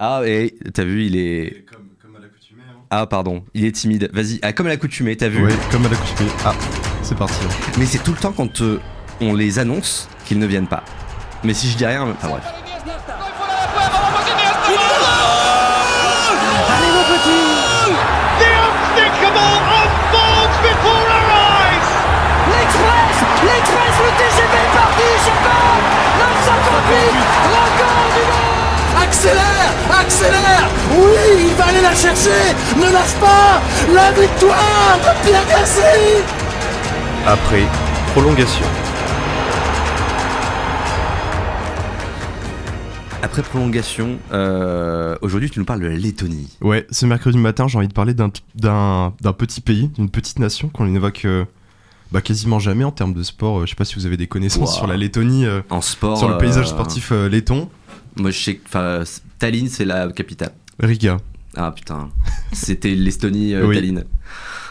Ah, et t'as vu, il est... Comme à l'accoutumée. Hein. Ah, pardon, il est timide. Vas-y, comme à l'accoutumée, t'as vu. Ouais, comme à l'accoutumée. Ah, c'est parti. Mais c'est tout le temps quand on les annonce qu'ils ne viennent pas. Mais si je dis rien, enfin bref. Allez mon petit! The unthinkable unfolds before our eyes. L'Express, le TGV est parti, Chopin! 938, record du monde! Accélère! Oui, il va aller la chercher! Ne lâche pas! La victoire de Pierre Gasly! Après prolongation. Après prolongation, aujourd'hui tu nous parles de la Lettonie. Ouais, ce mercredi matin, j'ai envie de parler d'un petit pays, d'une petite nation qu'on évoque quasiment jamais en termes de sport. Je sais pas si vous avez des connaissances sur la Lettonie, En sport, sur le paysage sportif letton. Moi je sais que Tallinn c'est la capitale. Riga. Ah putain, c'était l'Estonie, Oui. Tallinn.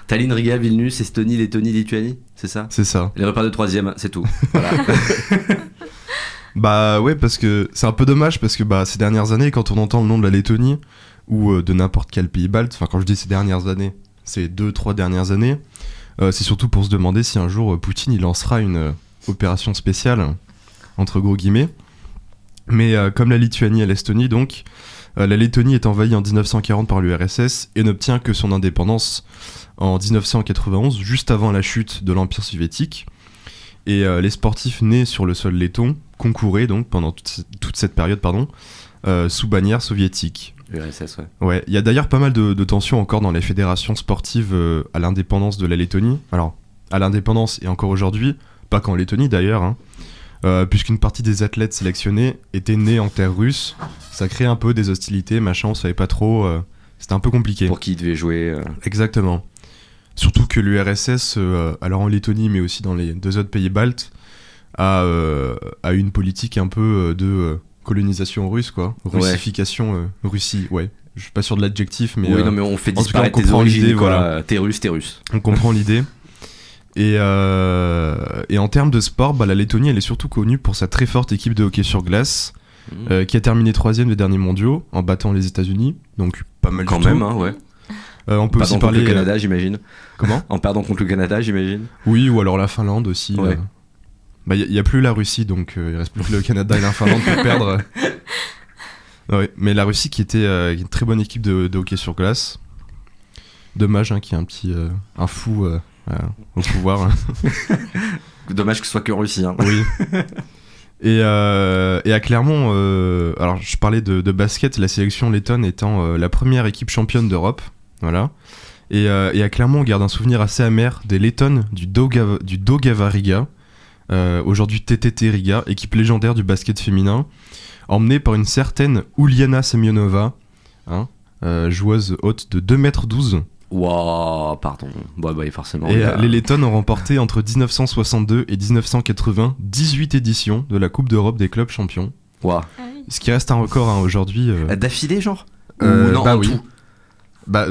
Tallinn, Riga, Vilnius, Estonie, Lettonie, Lituanie, c'est ça? C'est ça. Les repères de 3ème, c'est tout. Voilà. Bah ouais, parce que c'est un peu dommage parce que ces dernières années, quand on entend le nom de la Lettonie ou de n'importe quel pays balte, enfin quand je dis ces dernières années, c'est 2-3 dernières années, c'est surtout pour se demander si un jour Poutine il lancera une opération spéciale, entre gros guillemets. Mais comme la Lituanie et l'Estonie, donc, la Lettonie est envahie en 1940 par l'URSS et n'obtient que son indépendance en 1991, juste avant la chute de l'Empire soviétique. Et les sportifs nés sur le sol letton concouraient donc pendant toute cette période sous bannière soviétique. URSS, ouais. Ouais, il y a d'ailleurs pas mal de tensions encore dans les fédérations sportives à l'indépendance de la Lettonie. Alors, à l'indépendance et encore aujourd'hui, pas qu'en Lettonie d'ailleurs, hein, puisqu'une partie des athlètes sélectionnés étaient nés en terre russe. Ça crée un peu des hostilités, machin, on savait pas trop, c'était un peu compliqué. Pour qui il devait jouer. Exactement. Surtout que l'URSS, alors en Lettonie mais aussi dans les 2 autres pays baltes, a une politique un peu de colonisation russe, quoi. Russification, Russie, ouais. Je suis pas sûr de l'adjectif, mais... oui, non, mais on fait en tout cas, disparaître on tes comprend origines, l'idée, quoi. voilà. T'es russe. On comprend l'idée. Et en termes de sport, la Lettonie, elle est surtout connue pour sa très forte équipe de hockey sur glace, qui a terminé 3ème des derniers mondiaux, en battant les États-Unis, donc pas mal Quand du tout. même, hein, ouais. On peut aussi Pardon contre parler... le Canada, j'imagine. Comment ? En perdant contre le Canada, j'imagine. Oui, ou alors la Finlande aussi. Ouais. Il n'y a plus la Russie, donc il reste plus que le Canada et la Finlande pour perdre. Ouais, mais la Russie qui était une très bonne équipe de hockey sur glace. Dommage qu'il y ait un fou au pouvoir. Dommage que ce soit que Russie. Hein. Oui. Et à Clermont, alors je parlais de basket, la sélection lettonne étant la première équipe championne d'Europe. Voilà. Et à Clermont, on garde un souvenir assez amer des Lettones du Daugava Riga, aujourd'hui TTT Riga, équipe légendaire du basket féminin, emmenée par une certaine Uliana Semyonova, joueuse haute de 2,12 m. Wow, pardon. Bah, forcément. Et les Lettones ont remporté entre 1962 et 1980 18 éditions de la Coupe d'Europe des clubs champions. Wow. Ce qui reste un record aujourd'hui. D'affilée, genre Non, en oui. tout.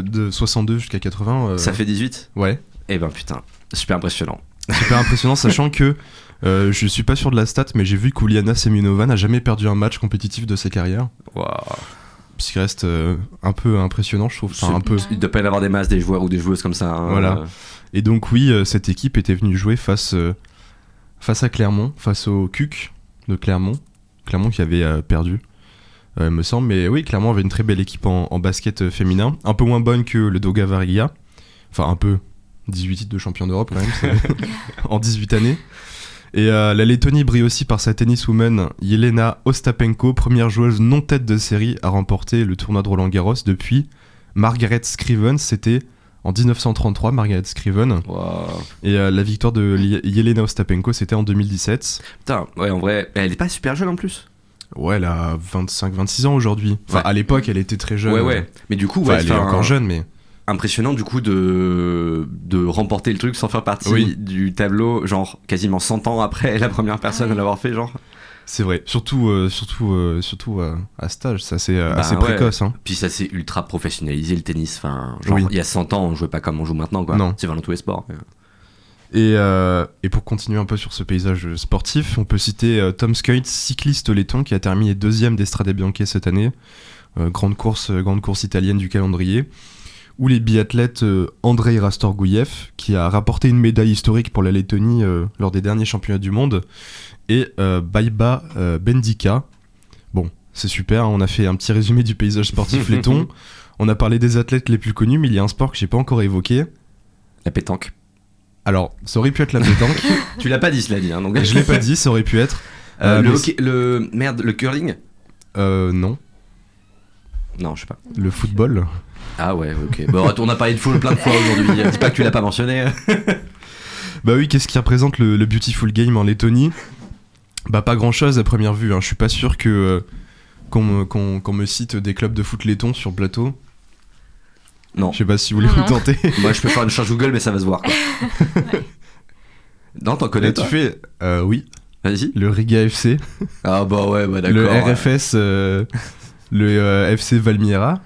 De 62 jusqu'à 80. Ça fait 18 ? Ouais. Eh ben putain, super impressionnant. Super impressionnant, sachant que je suis pas sûr de la stat, mais j'ai vu qu'Uliana Semyonova n'a jamais perdu un match compétitif de sa carrière. Waouh. Ce qui reste un peu impressionnant, je trouve. Enfin, un peu. Il doit pas y avoir des masses, des joueurs ou des joueuses comme ça. Hein. Voilà. Et donc oui, cette équipe était venue jouer face à Clermont, face au CUC de Clermont. Clermont qui avait perdu, me semble. Mais oui, Clermont avait une très belle équipe en basket féminin. Un peu moins bonne que le Daugava Riga. Enfin, un peu. 18 titres de champion d'Europe quand même, en 18 années. Et la Lettonie brille aussi par sa tenniswoman Jelena Ostapenko, première joueuse non tête de série à remporter le tournoi de Roland-Garros depuis Margaret Scriven. C'était en 1933, Margaret Scriven. Wow. Et la victoire de Jelena Ostapenko, c'était en 2017. Putain, ouais, en vrai, elle est pas super jeune en plus. Ouais, elle a 25-26 ans aujourd'hui. Enfin, à l'époque, elle était très jeune. Ouais. Mais du coup, elle est encore jeune, mais... Impressionnant du coup de remporter le truc sans faire partie du tableau, genre quasiment 100 ans après la première personne à l'avoir fait, genre. C'est vrai, surtout à cet âge, c'est assez précoce. Hein. Puis ça s'est ultra professionnalisé le tennis, enfin, genre il y a 100 ans on jouait pas comme on joue maintenant, quoi. Non. C'est vraiment tous les sports. Et pour continuer un peu sur ce paysage sportif, on peut citer Tom Skuyt, cycliste letton qui a terminé 2ème d'Estrade Bianche cette année, grande course italienne du calendrier, ou les biathlètes Andrei Rastorgouyev, qui a rapporté une médaille historique pour la Lettonie lors des derniers championnats du monde, et Baiba Bendika. Bon, c'est super, on a fait un petit résumé du paysage sportif letton. On a parlé des athlètes les plus connus, mais il y a un sport que j'ai pas encore évoqué. La pétanque. Alors, ça aurait pu être la pétanque. Tu l'as pas dit, cela dit. Hein, donc... Je l'ai pas dit, ça aurait pu être. Le curling. Non. Non, je sais pas. Le football. Ah ouais, ok. Bon, on a parlé de foot plein de fois aujourd'hui. Dis pas que tu l'as pas mentionné. Bah oui, qu'est-ce qui représente le Beautiful Game en Lettonie ? Bah pas grand-chose à première vue. Hein. Je suis pas sûr que qu'on me cite des clubs de foot lettons sur le plateau. Non. Je sais pas si vous voulez vous tenter. Moi, je peux faire une recherche Google, mais ça va se voir. Quoi. Non, t'en connais toi ? Tu fais oui. Vas-y. Le Riga FC. Ah bah ouais, bah d'accord. Le RFS, le FC Valmiera.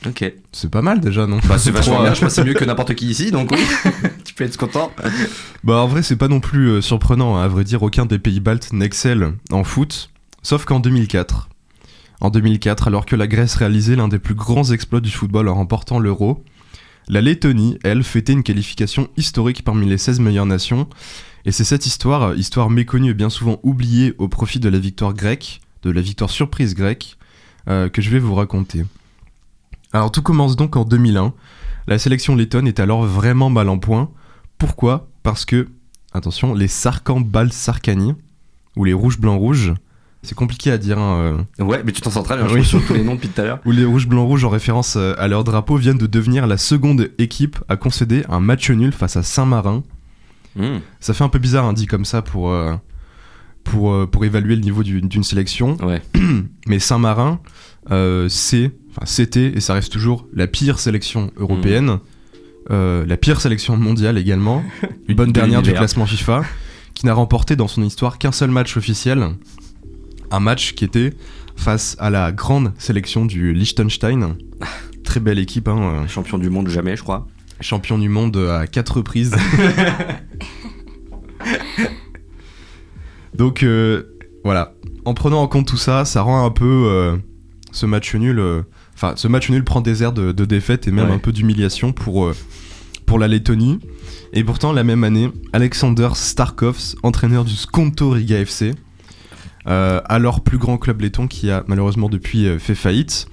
Ok. C'est pas mal déjà, non ? Bah c'est vachement bien, je crois que c'est mieux que n'importe qui ici, donc oui, tu peux être content. Bah en vrai c'est pas non plus surprenant, hein. À vrai dire aucun des pays baltes n'excelle en foot, sauf qu'en 2004. En 2004, alors que la Grèce réalisait l'un des plus grands exploits du football en remportant l'Euro, la Lettonie, elle, fêtait une qualification historique parmi les 16 meilleures nations, et c'est cette histoire méconnue et bien souvent oubliée au profit de la victoire grecque, de la victoire surprise grecque, que je vais vous raconter. Alors tout commence donc en 2001. La sélection lettonne est alors vraiment mal en point. Pourquoi ? Parce que, attention, les Sarkan Balsarkani, ou les rouges blancs rouges, c'est compliqué à dire. Hein, Ouais, mais tu t'en sors très bien, je oui. trouve, sur tous les noms depuis tout à l'heure. Ou les rouges blancs rouges en référence à leur drapeau viennent de devenir la seconde équipe à concéder un match nul face à Saint-Marin. Ça fait un peu bizarre, hein, dit comme ça, pour évaluer le niveau d'une sélection. Ouais. Mais Saint-Marin, c'était, et ça reste toujours, la pire sélection européenne, la pire sélection mondiale également, bonne dernière du classement FIFA, qui n'a remporté dans son histoire qu'un seul match officiel, un match qui était face à la grande sélection du Liechtenstein. Très belle équipe. Hein, champion du monde jamais, je crois. Champion du monde à 4 reprises. Donc voilà, en prenant en compte tout ça, ça rend un peu ce match nul. Ce match nul prend des airs de défaite et même un peu d'humiliation pour la Lettonie. Et pourtant, la même année, Alexander Starkovs, entraîneur du Skonto Riga FC, alors plus grand club letton qui a malheureusement depuis fait faillite,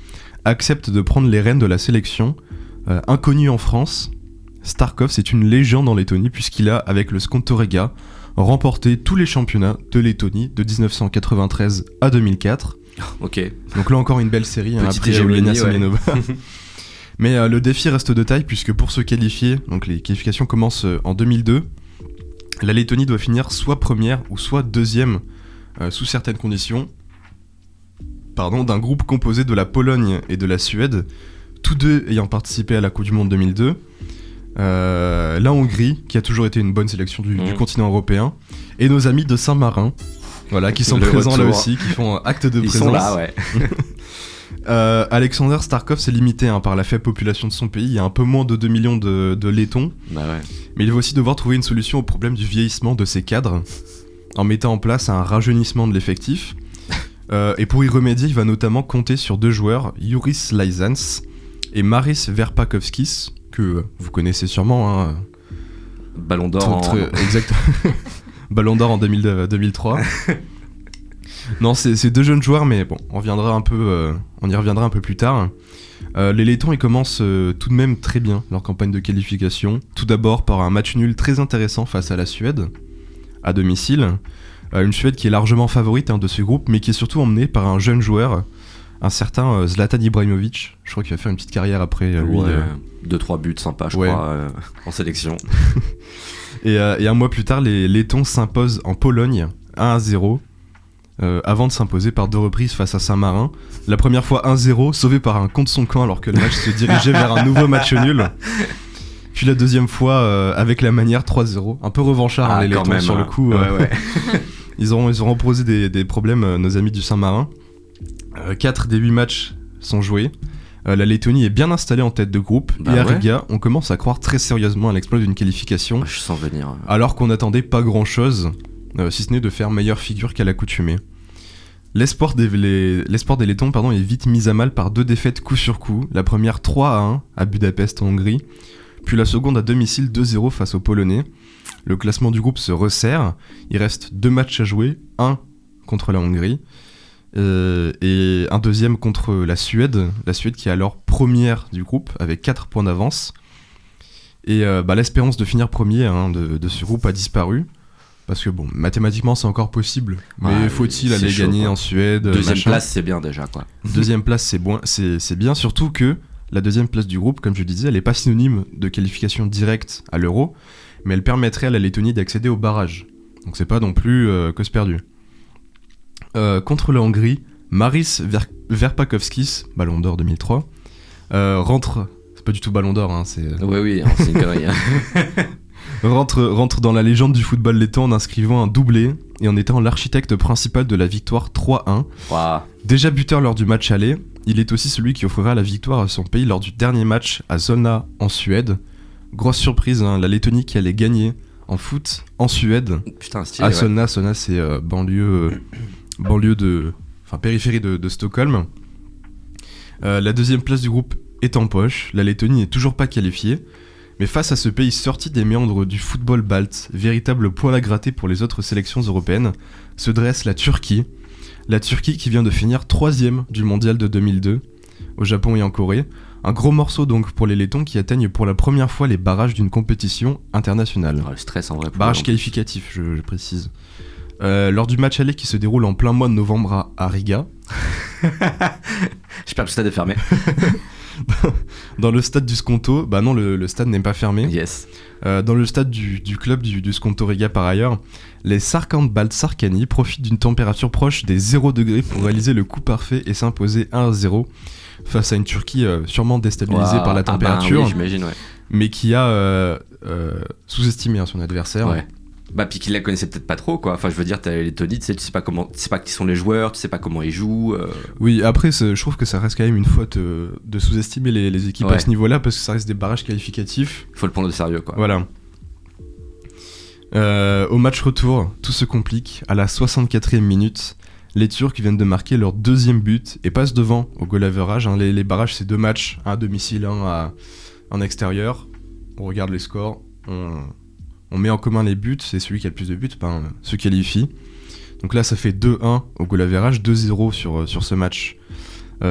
accepte de prendre les rênes de la sélection. Inconnu en France, Starkovs est une légende en Lettonie puisqu'il a, avec le Skonto Riga, remporté tous les championnats de Lettonie de 1993 à 2004. Ok. Donc là encore une belle série, hein, après hégémonie, Semionova. Mais le défi reste de taille puisque pour se qualifier, donc les qualifications commencent en 2002, la Lettonie doit finir soit première ou soit deuxième sous certaines conditions, d'un groupe composé de la Pologne et de la Suède, tous deux ayant participé à la Coupe du Monde 2002. La Hongrie, qui a toujours été une bonne sélection du continent européen, et nos amis de Saint-Marin, voilà, qui sont présents là aussi, qui font acte de présence. Ils sont là, ouais. Alexander Starkov s'est limité par la faible population de son pays, il y a un peu moins de 2 millions de Lettons, bah ouais. Mais il va aussi devoir trouver une solution au problème du vieillissement de ses cadres, en mettant en place un rajeunissement de l'effectif. Et pour y remédier, il va notamment compter sur 2 joueurs, Juris Lysans et Maris Verpakovskis, que vous connaissez sûrement. Hein. Ballon d'or exact. Ballon d'or en 2003. Non, c'est 2 jeunes joueurs, mais bon, on y reviendra un peu plus tard. Les Lettons, ils commencent tout de même très bien leur campagne de qualification. Tout d'abord par un match nul très intéressant face à la Suède, à domicile. Une Suède qui est largement favorite de ce groupe, mais qui est surtout emmenée par un jeune joueur, un certain Zlatan Ibrahimovic. Je crois qu'il va faire une petite carrière après lui. 2-3 buts sympas, je crois, en sélection. Et un mois plus tard, les Lettons s'imposent en Pologne 1-0, avant de s'imposer par 2 reprises face à Saint-Marin. La première fois 1-0, sauvé par un contre son camp alors que le match se dirigeait vers un nouveau match nul. Puis la deuxième fois avec la manière 3-0. Un peu revanchard les Lettons même, sur le coup. Ouais. Ils auront posé des problèmes, nos amis du Saint-Marin. 4 des 8 matchs sont joués. La Lettonie est bien installée en tête de groupe, et à Riga, on commence à croire très sérieusement à l'exploit d'une qualification. Je sens venir. Alors qu'on n'attendait pas grand chose, si ce n'est de faire meilleure figure qu'à l'accoutumée. L'espoir des Lettons est vite mis à mal par 2 défaites coup sur coup. La première 3-1 à Budapest en Hongrie, puis la seconde à domicile 2-0 face aux Polonais. Le classement du groupe se resserre, il reste 2 matchs à jouer, un contre la Hongrie et un deuxième contre la Suède qui est alors première du groupe avec 4 points d'avance. Et l'espérance de finir premier de ce groupe a disparu. Parce que mathématiquement c'est encore possible, mais faut-il aller gagner en Suède? Deuxième place c'est bien déjà quoi. Deuxième place c'est bien, surtout que la deuxième place du groupe, comme je disais, elle n'est pas synonyme de qualification directe à l'Euro, mais elle permettrait à la Lettonie d'accéder au barrage. Donc c'est pas non plus cause perdue. Contre la Hongrie, Maris Verpakovskis, Ballon d'Or 2003, rentre... C'est pas du tout Ballon d'Or, c'est... Oui, c'est une connerie. rentre dans la légende du football letton en inscrivant un doublé et en étant l'architecte principal de la victoire 3-1. Wow. Déjà buteur lors du match aller, il est aussi celui qui offrira la victoire à son pays lors du dernier match à Solna en Suède. Grosse surprise, la Lettonie qui allait gagner en foot en Suède. Putain, stylé, à Solna. Solna c'est périphérie de Stockholm. La deuxième place du groupe est en poche, la Lettonie n'est toujours pas qualifiée. Mais face à ce pays sorti des méandres du football balte, véritable poil à gratter pour les autres sélections européennes, se dresse la Turquie. La Turquie qui vient de finir 3ème du mondial de 2002, au Japon et en Corée. Un gros morceau donc pour les Lettons qui atteignent pour la première fois les barrages d'une compétition internationale. Le stress en vrai. Barrage qualificatif, je précise. Lors du match aller qui se déroule en plein mois de novembre à Riga. J'espère que le stade est fermé. Dans le stade du Skonto, non, le stade n'est pas fermé. Yes. Dans le stade du club du Skonto Riga par ailleurs, les Sarkandbalt Sarkani profitent d'une température proche des 0 degrés pour réaliser le coup parfait et s'imposer 1-0 face à une Turquie sûrement déstabilisée par la température, oui, j'imagine, ouais. Mais qui a sous-estimé son adversaire. Ouais. Puis qu'il la connaissait peut-être pas trop quoi. Enfin je veux dire t'as les Lettonie, tu sais pas qui sont les joueurs, tu sais pas comment ils jouent. Oui après je trouve que ça reste quand même une faute de sous-estimer les équipes à ce niveau-là parce que ça reste des barrages qualificatifs. Faut le prendre au sérieux quoi. Voilà. Au match retour, tout se complique. À la 64e minute, les Turcs viennent de marquer leur 2e but et passent devant au goal average. Les barrages c'est 2 matchs, un à domicile, un en extérieur. On regarde les scores, on met en commun les buts, c'est celui qui a le plus de buts, se qualifie. Donc là, ça fait 2-1 au goal average, 2-0 sur ce match,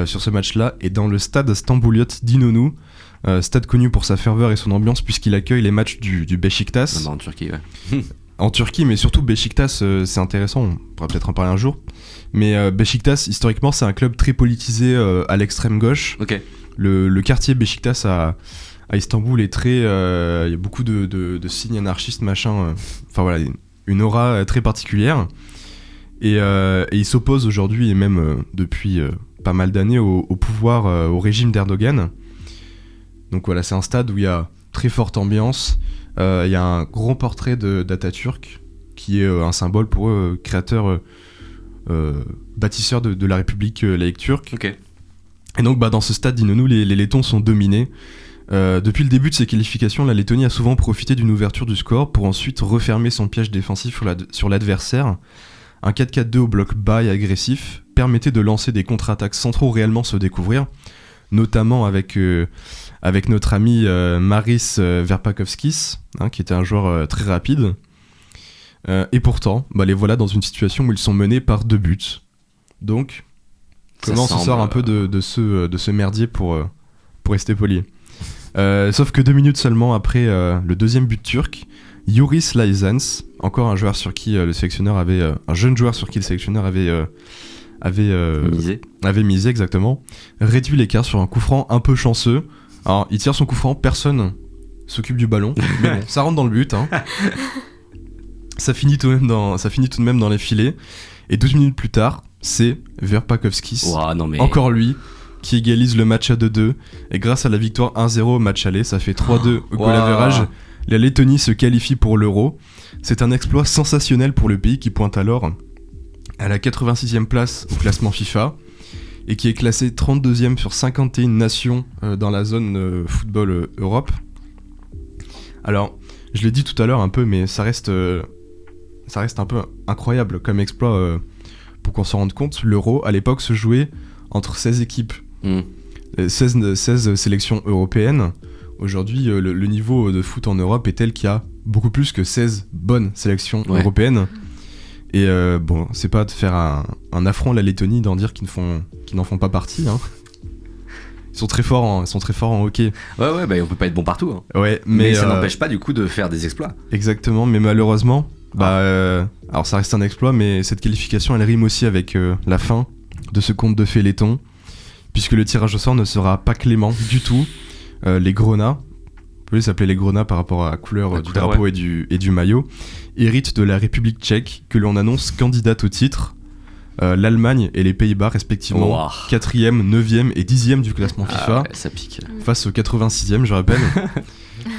sur ce match-là. Et dans le stade Stambouliot d'Inonu, stade connu pour sa ferveur et son ambiance puisqu'il accueille les matchs du Beşiktaş. En Turquie, ouais. En Turquie, mais surtout Beşiktaş, c'est intéressant, on pourra peut-être en parler un jour. Mais Beşiktaş, historiquement, c'est un club très politisé à l'extrême gauche. Ok. Le quartier Beşiktaş à Istanbul est très... Il y a beaucoup de signes anarchistes, machin. Enfin voilà, une aura très particulière. Et il s'oppose aujourd'hui, et même depuis pas mal d'années, au pouvoir, au régime d'Erdogan. Donc voilà, c'est un stade où il y a très forte ambiance. Il y a un gros portrait d'Atatürk, qui est un symbole pour eux, créateur, bâtisseur de la République laïque turque. Ok. Et donc dans ce stade d'Inonu, les Lettons sont dominés. Depuis le début de ces qualifications, la Lettonie a souvent profité d'une ouverture du score pour ensuite refermer son piège défensif sur l'adversaire. Un 4-4-2 au bloc bas et agressif permettait de lancer des contre-attaques sans trop réellement se découvrir, notamment avec notre ami Maris Verpakovskis, qui était un joueur très rapide. Et pourtant, les voilà dans une situation où ils sont menés par 2 buts. Donc, comment on se sort un peu de ce merdier pour rester poli. Sauf que 2 minutes seulement après le 2e but turc, Yuris Laizans, encore un joueur sur qui le sélectionneur avait un jeune joueur sur qui le sélectionneur avait misé exactement, réduit l'écart sur un coup franc un peu chanceux. Alors il tire son coup franc, personne s'occupe du ballon, mais bon, ça rentre dans le but. Ça finit tout de même dans les filets. Et 12 minutes plus tard, c'est Verpakovskis, encore lui, qui égalise le match à 2-2. Et grâce à la victoire 1-0 au match aller, ça fait 3-2 au goal average. La Lettonie se qualifie pour l'Euro. C'est un exploit sensationnel pour le pays qui pointe alors à la 86e place au classement FIFA et qui est classé 32e sur 51 nations dans la zone football Europe. Alors, je l'ai dit tout à l'heure un peu, mais ça reste un peu incroyable comme exploit pour qu'on s'en rende compte, l'Euro à l'époque se jouait entre 16 équipes, 16 sélections européennes. Aujourd'hui, le niveau de foot en Europe est tel qu'il y a beaucoup plus que 16 bonnes sélections européennes. Et bon, c'est pas de faire un affront à la Lettonie d'en dire qu'ils n'en font pas partie. Hein. Ils sont très forts en hockey. Ouais, bah on peut pas être bon partout. Hein. Ouais, mais ça n'empêche pas du coup de faire des exploits. Exactement, mais malheureusement, alors ça reste un exploit, mais cette qualification elle rime aussi avec la fin de ce conte de fées laiton, puisque le tirage au sort ne sera pas clément du tout. Les Grenats, vous pouvez s'appeler les Grenats par rapport à la couleur du drapeau et du maillot, héritent de la République tchèque que l'on annonce candidate au titre. L'Allemagne et les Pays-Bas respectivement 4e, 9e et 10e du classement FIFA, ça pique. Face au 86e je rappelle.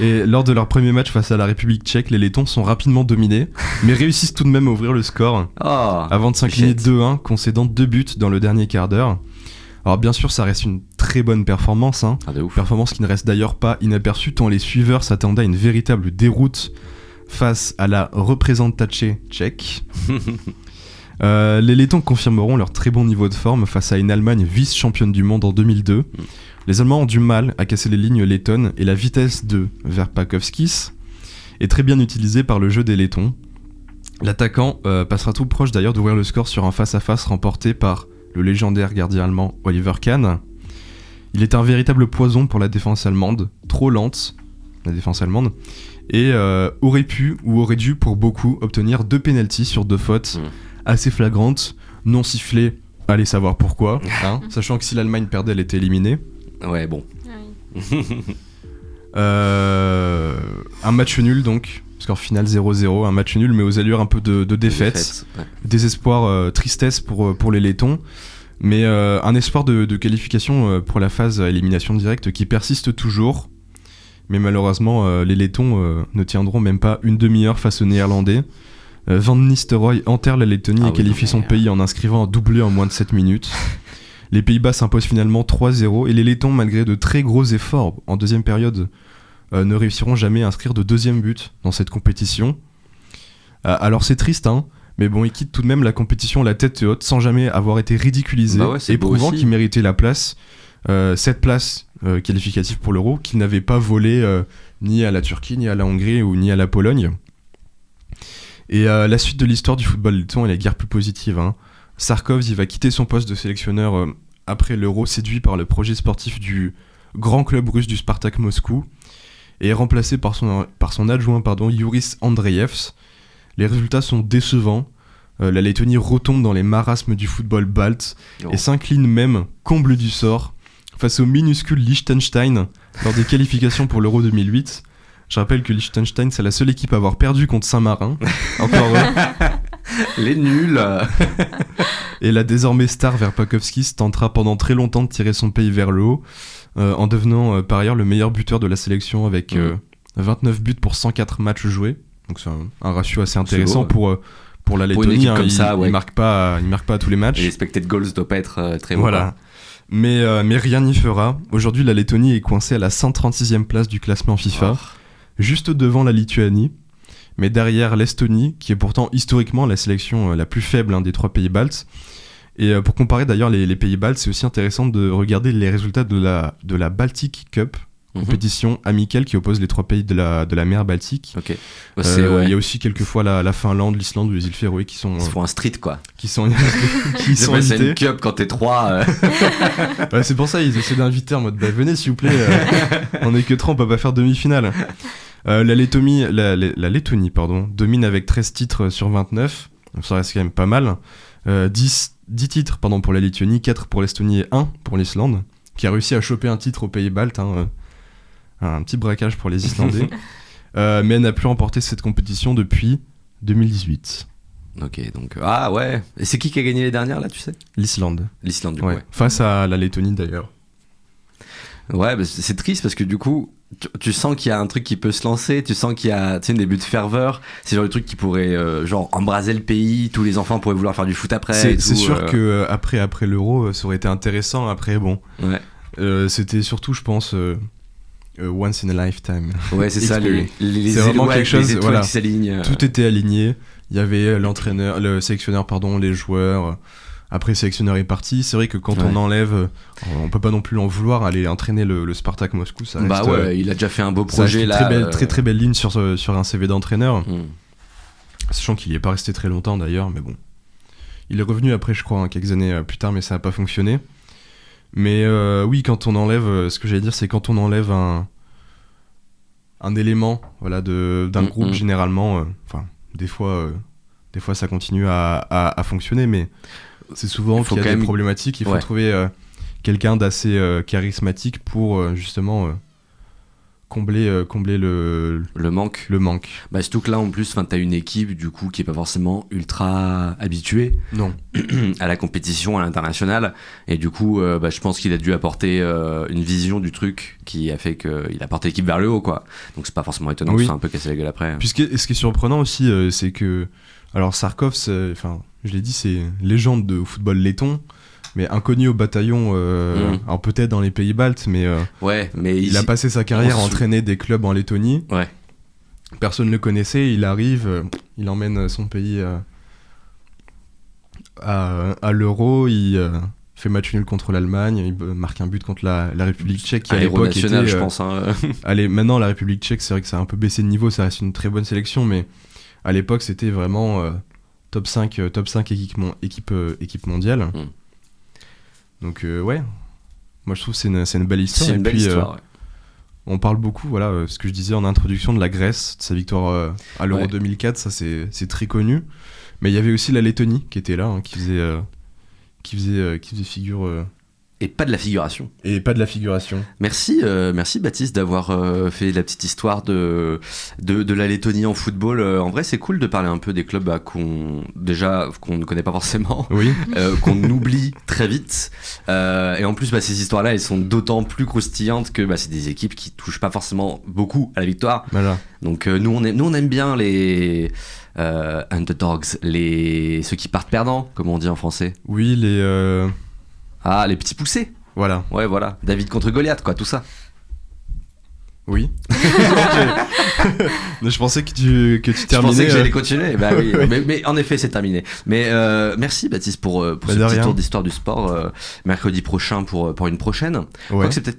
Et lors de leur premier match face à la République tchèque, les Lettons sont rapidement dominés, mais réussissent tout de même à ouvrir le score avant de s'incliner 2-1, concédant 2 buts dans le dernier quart d'heure. Alors bien sûr ça reste une très bonne performance, performance qui ne reste d'ailleurs pas inaperçue tant les suiveurs s'attendaient à une véritable déroute face à la représentache tchèque. Les Lettons confirmeront leur très bon niveau de forme face à une Allemagne vice-championne du monde en 2002. Les Allemands ont du mal à casser les lignes lettonnes et la vitesse de Verpakovskis est très bien utilisée par le jeu des Lettons. L'attaquant passera tout proche d'ailleurs d'ouvrir le score sur un face-à-face remporté par le légendaire gardien allemand Oliver Kahn. Il est un véritable poison pour la défense allemande, trop lente, la défense allemande, et aurait pu ou aurait dû pour beaucoup obtenir 2 pénaltys sur 2 fautes assez flagrantes, non sifflées, allez savoir pourquoi, sachant que si l'Allemagne perdait, elle était éliminée. Ouais, bon. Un match nul donc, score final 0-0, un match nul mais aux allures un peu de défaite, désespoir, tristesse pour les Lettons, mais un espoir de qualification pour la phase à élimination directe qui persiste toujours, mais malheureusement les Lettons ne tiendront même pas une demi-heure face aux Néerlandais. Van Nistelrooy enterre la Lettonie et qualifie son pays en inscrivant un doublé en moins de 7 minutes. Les Pays-Bas s'imposent finalement 3-0 et les Lettons, malgré de très gros efforts en deuxième période, ne réussiront jamais à inscrire de deuxième but dans cette compétition. Alors c'est triste, mais bon, ils quittent tout de même la compétition la tête haute sans jamais avoir été ridiculisés et prouvant qu'ils méritaient la place, cette place qualificative pour l'Euro, qu'ils n'avaient pas volé ni à la Turquie, ni à la Hongrie ou ni à la Pologne. Et la suite de l'histoire du football letton est la guerre plus positive. Sarkov, il va quitter son poste de sélectionneur après l'Euro, séduit par le projet sportif du grand club russe du Spartak Moscou, et est remplacé par son adjoint, Yuris Andreevs. Les résultats sont décevants. La Lettonie retombe dans les marasmes du football balte et s'incline même, comble du sort, face au minuscule Liechtenstein lors des qualifications pour l'Euro 2008. Je rappelle que Liechtenstein, c'est la seule équipe à avoir perdu contre Saint-Marin. Encore les nuls. Et la désormais star Verpakovskis tentera pendant très longtemps de tirer son pays vers le haut, en devenant par ailleurs le meilleur buteur de la sélection avec 29 buts pour 104 matchs joués. Donc c'est un ratio assez intéressant pour la Lettonie. Il marque pas à tous les matchs. Et l'expected goals doit pas être très bon. Voilà. Mais rien n'y fera. Aujourd'hui, la Lettonie est coincée à la 136e place du classement FIFA. Juste devant la Lituanie, mais derrière l'Estonie, qui est pourtant historiquement la sélection la plus faible des 3 pays baltes. Et pour comparer d'ailleurs les pays baltes, c'est aussi intéressant de regarder les résultats de la Baltic Cup, compétition amicale qui oppose les 3 pays de la mer Baltique. Il y a aussi quelquefois la Finlande, l'Islande ou les îles Féroé qui sont... Ils se font un street quoi. Qui sont invités. C'est une cup quand t'es 3. Ouais, c'est pour ça ils essaient d'inviter en mode venez s'il vous plaît, on est que 3, on peut pas faire demi-finale. La Lettonie domine avec 13 titres sur 29, donc ça reste quand même pas mal. 10 titres pour la Lettonie, 4 pour l'Estonie et 1 pour l'Islande, qui a réussi à choper un titre aux pays baltes, un petit braquage pour les Islandais, mais elle n'a plus remporté cette compétition depuis 2018. Ok, donc... Ah ouais. Et c'est qui a gagné les dernières là, tu sais ? L'Islande. L'Islande, du coup, ouais. Face à la Lettonie d'ailleurs. Ouais, bah c'est triste parce que du coup, tu sens qu'il y a un truc qui peut se lancer, tu sens qu'il y a un début de ferveur, c'est genre le truc qui pourrait embraser le pays, tous les enfants pourraient vouloir faire du foot après. C'est sûr que après l'Euro, ça aurait été intéressant. Après, bon, c'était surtout, je pense, once in a lifetime. Ouais, c'est ça, les c'est vraiment quelque chose, les étoiles qui s'alignent. Tout était aligné. Il y avait l'entraîneur, le sélectionneur, les joueurs. Après, sélectionneur est parti. C'est vrai que quand on enlève, on peut pas non plus en vouloir aller entraîner le Spartak Moscou. Ça reste, Bah ouais, il a déjà fait un beau projet là. Très belle ligne sur un CV d'entraîneur. Sachant qu'il y est pas resté très longtemps d'ailleurs, mais bon. Il est revenu après, je crois, quelques années plus tard, mais ça a pas fonctionné. Mais oui, quand on enlève, ce que j'allais dire, c'est quand on enlève un élément, voilà, d'un groupe généralement. Enfin, des fois, ça continue à fonctionner, mais c'est souvent qu'il y a des problématiques. Il faut trouver quelqu'un d'assez charismatique pour justement combler le manque. Bah, surtout que là, en plus, t'as une équipe du coup qui est pas forcément ultra habituée à la compétition, à l'international. Et du coup, je pense qu'il a dû apporter une vision du truc qui a fait qu'il a porté l'équipe vers le haut, quoi. Donc c'est pas forcément étonnant que ça a un peu cassé la gueule après. Puis ce qui est surprenant aussi, c'est que... Alors Sarkov, je l'ai dit, c'est légende de football letton. Mais inconnu au bataillon, alors peut-être dans les pays baltes, mais il a passé sa carrière à entraîner des clubs en Lettonie. Ouais. Personne ne le connaissait, il arrive, il emmène son pays à l'Euro, il fait match nul contre l'Allemagne, il marque un but contre la République tchèque qui à l'époque était... je pense. Allez, maintenant la République tchèque, c'est vrai que ça a un peu baissé de niveau, ça reste une très bonne sélection, mais à l'époque c'était vraiment top 5 équipe mondiale. Donc moi je trouve que c'est une belle histoire. C'est une belle histoire, on parle beaucoup, voilà, ce que je disais en introduction de la Grèce, de sa victoire à l'Euro 2004, ça c'est très connu. Mais il y avait aussi la Lettonie qui était là, qui faisait figure... Et pas de la figuration. Merci, Baptiste d'avoir fait la petite histoire de la Lettonie en football. En vrai, c'est cool de parler un peu des clubs qu'on ne connaît pas forcément, qu'on oublie très vite. Et en plus, ces histoires-là, elles sont d'autant plus croustillantes que c'est des équipes qui touchent pas forcément beaucoup à la victoire. Voilà. Donc nous, on aime bien les underdogs, ceux qui partent perdants, comme on dit en français. Oui, les petits poussés. Voilà. Ouais, voilà. David contre Goliath, quoi, tout ça. Oui. Je pensais que tu terminais. Je pensais que j'allais continuer. Bah oui. mais en effet, c'est terminé. Mais merci Baptiste pour ce petit tour d'histoire du sport. Mercredi prochain pour une prochaine. Je crois que c'est peut-être